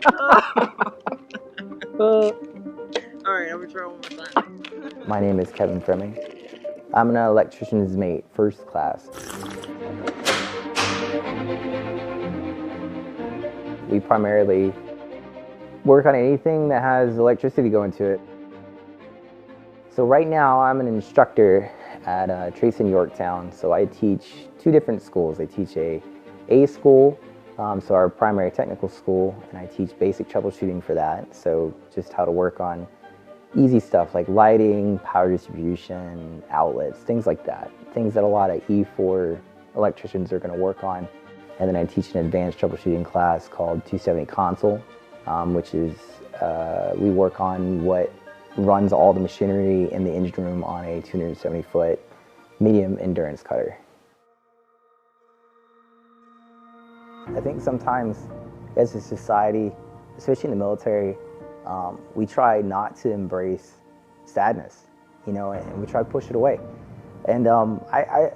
Alright, I'm gonna try one more time. My name is Kevin Fremming. I'm an electrician's mate, first class. We primarily work on anything that has electricity going to it. So right now I'm an instructor at TRACEN Yorktown. So I teach two different schools. I teach A school, so our primary technical school, and I teach basic troubleshooting for that. So just how to work on easy stuff like lighting, power distribution, outlets, things like that. Things that a lot of E4 electricians are going to work on. And then I teach an advanced troubleshooting class called 270 console, which is we work on what runs all the machinery in the engine room on a 270-foot medium endurance cutter. I think sometimes as a society, especially in the military, we try not to embrace sadness, and we try to push it away. And I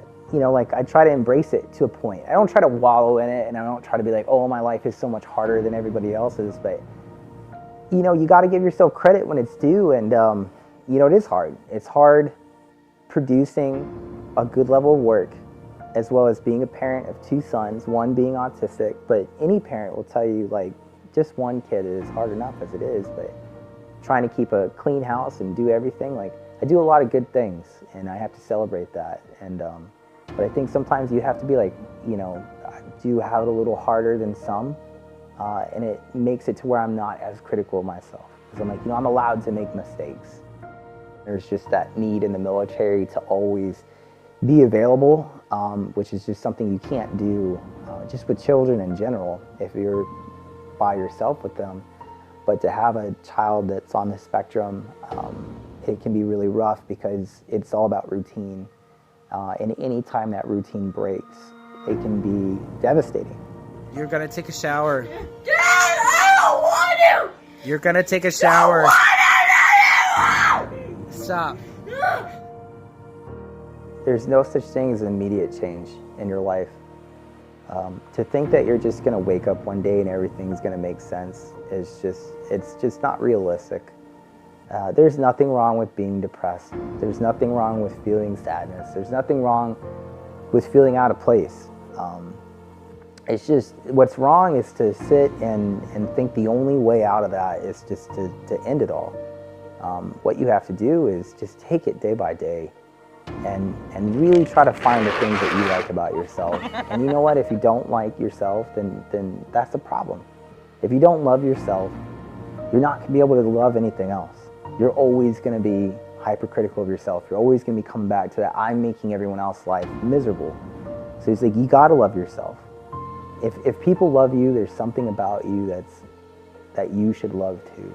try to embrace it to a point. I don't try to wallow in it, and I don't try to be like, oh, my life is so much harder than everybody else's, but you got to give yourself credit when it's due, and it is hard. It's hard producing a good level of work, as well as being a parent of two sons, one being autistic. But any parent will tell you, like, just one kid is hard enough as it is, but trying to keep a clean house and do everything, like, I do a lot of good things, and I have to celebrate that. And but I think sometimes you have to be like, I do have it a little harder than some. And it makes it to where I'm not as critical of myself. Because I'm like, I'm allowed to make mistakes. There's just that need in the military to always be available, which is just something you can't do just with children in general if you're by yourself with them. But to have a child that's on the spectrum, it can be really rough because it's all about routine. And any time that routine breaks, it can be devastating. You're gonna take a shower. Dad, I don't want to! You're gonna take a shower. Stop. There's no such thing as an immediate change in your life. To think that you're just gonna wake up one day and everything's gonna make sense it's just not realistic. There's nothing wrong with being depressed. There's nothing wrong with feeling sadness. There's nothing wrong with feeling out of place. It's just, what's wrong is to sit and think the only way out of that is just to end it all. What you have to do is just take it day by day and really try to find the things that you like about yourself. And you know what, if you don't like yourself, then that's a problem. If you don't love yourself, you're not going to be able to love anything else. You're always going to be hypercritical of yourself. You're always going to be coming back to that, I'm making everyone else's life miserable. So it's like, you got to love yourself. If people love you, there's something about you that you should love too.